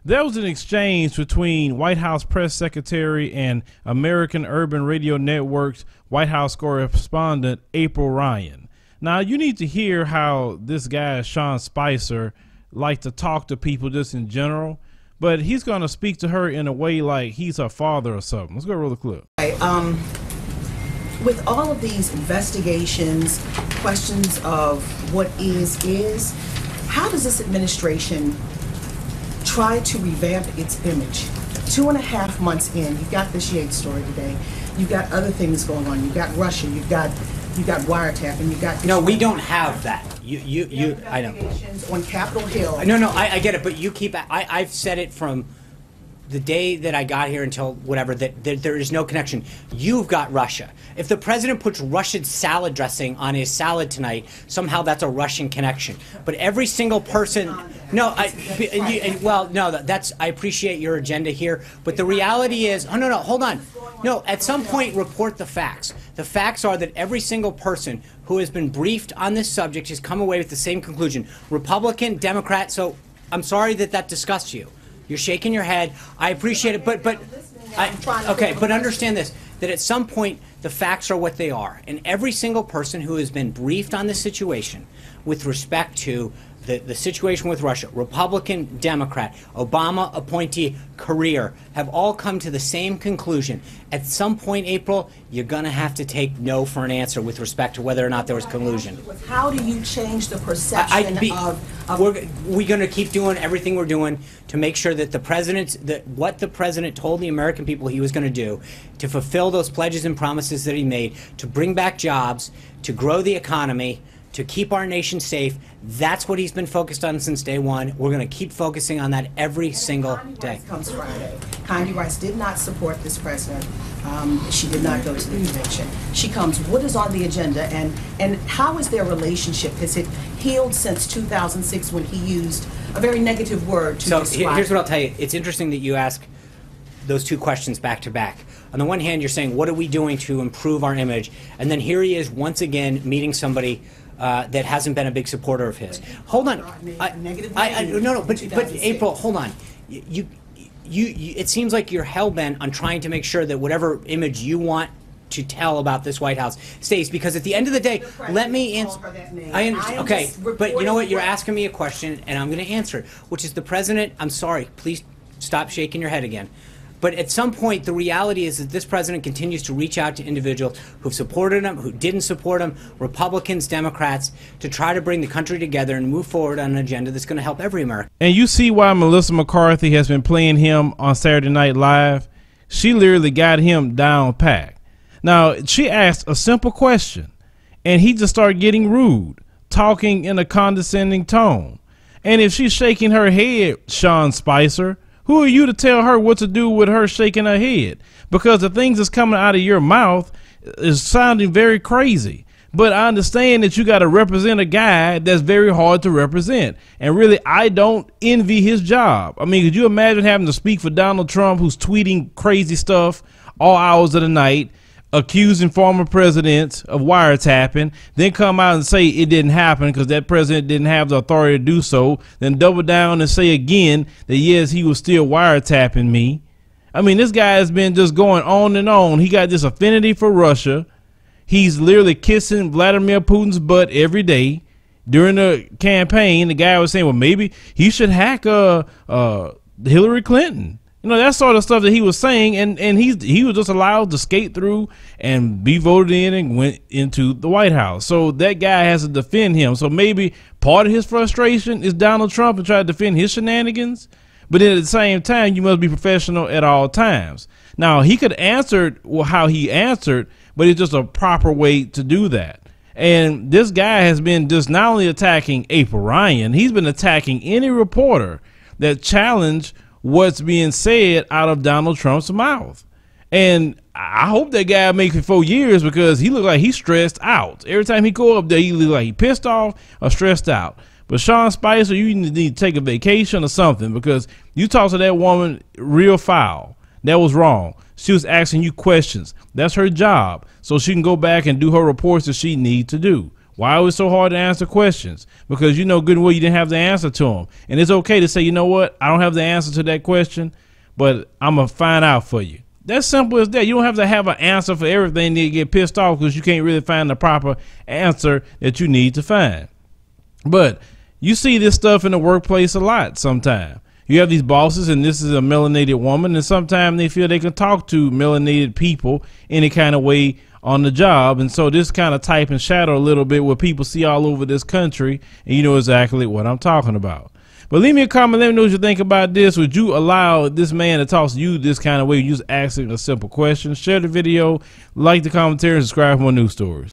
There was an exchange between White House Press Secretary and American Urban Radio Network's White House correspondent, April Ryan. Now, you need to hear how this guy, Sean Spicer, likes to talk to people just in general, but he's going to speak to her in a way like he's her father or something. Let's go roll the clip. With all of these investigations, questions of what is, how does this administration try to revamp its image? 2.5 months in, you've got this Yates story today. You've got other things going on. You've got Russia. You've got wiretapping. You've got no. We don't have that. I know. On Capitol Hill. No. I get it, but you keep. I've said it from the day that I got here until whatever, that there is no connection. You've got Russia. If the president puts Russian salad dressing on his salad tonight, somehow that's a Russian connection. But every single person, no, that's, I appreciate your agenda here, but the reality is, oh, no, hold on. No, at some point, report the facts. The facts are that every single person who has been briefed on this subject has come away with the same conclusion. Republican, Democrat, so I'm sorry that disgusts you. You're shaking your head. I appreciate it, but understand this, that at some point the facts are what they are. And every single person who has been briefed on this situation with respect to the situation with Russia, Republican, Democrat, Obama appointee, career, have all come to the same conclusion. At some point, April, you're going to have to take no for an answer with respect to whether or not there was collusion. How do you change the perception we're going to keep doing everything we're doing to make sure that what the president told the American people he was going to do to fulfill those pledges and promises that he made, to bring back jobs, to grow the economy, to keep our nation safe. That's what he's been focused on since day one. We're going to keep focusing on that every single day. Comes Friday. Condi Rice did not support this president. She did not go to the convention. She comes. What is on the agenda, and how is their relationship? Has it healed since 2006 when he used a very negative word to describe? So here's what I'll tell you. It's interesting that you ask those two questions back to back. On the one hand, you're saying, what are we doing to improve our image? And then here he is once again meeting somebody that hasn't been a big supporter of his. Hold on. But April, hold on. You it seems like you're hell-bent on trying to make sure that whatever image you want to tell about this White House stays, because at the end of the day, let me answer. I understand. Okay, but you know what? You're asking me a question, and I'm going to answer it, which is the president. I'm sorry. Please stop shaking your head again. But at some point, the reality is that this president continues to reach out to individuals who've supported him, who didn't support him, Republicans, Democrats, to try to bring the country together and move forward on an agenda that's going to help every American. And you see why Melissa McCarthy has been playing him on Saturday Night Live. She literally got him down pat. Now, she asked a simple question, and he just started getting rude, talking in a condescending tone. And if she's shaking her head, Sean Spicer, who are you to tell her what to do with her shaking her head? Because the things that's coming out of your mouth is sounding very crazy. But I understand that you got to represent a guy that's very hard to represent. And really, I don't envy his job. I mean, could you imagine having to speak for Donald Trump, who's tweeting crazy stuff all hours of the night, accusing former presidents of wiretapping, then come out and say it didn't happen because that president didn't have the authority to do so, then double down and say again that yes, he was still wiretapping me. I mean, this guy has been just going on and on. He got this affinity for Russia. He's literally kissing Vladimir Putin's butt every day. During the campaign, the guy was saying, well, maybe he should hack Hillary Clinton. You know, that sort of stuff that he was saying, and he was just allowed to skate through and be voted in and went into the White House. So that guy has to defend him. So maybe part of his frustration is Donald Trump and try to defend his shenanigans. But then at the same time, you must be professional at all times. Now, he could answer how he answered, but it's just a proper way to do that. And this guy has been just not only attacking April Ryan, he's been attacking any reporter that challenged what's being said out of Donald Trump's mouth. And I hope that guy makes it 4 years, because he look like he's stressed out. Every time he go up there, he look like he pissed off or stressed out. But Sean Spicer, you need to take a vacation or something, because you talked to that woman real foul. That was wrong. She was asking you questions. That's her job. So she can go back and do her reports that she needs to do. Why was it so hard to answer questions? Because you know good and well you didn't have the answer to them. And it's okay to say, you know what, I don't have the answer to that question, but I'm going to find out for you. That's simple as that. You don't have to have an answer for everything to get pissed off because you can't really find the proper answer that you need to find. But you see this stuff in the workplace a lot sometimes. You have these bosses, and this is a melanated woman, and sometimes they feel they can talk to melanated people any kind of way on the job. And so this kind of type and shadow a little bit what people see all over this country, and you know exactly what I'm talking about. But leave me a comment. Let me know what you think about this. Would you allow this man to talk to you this kind of way? You just asking a simple question. Share the video, like the commentary, and subscribe for more news stories.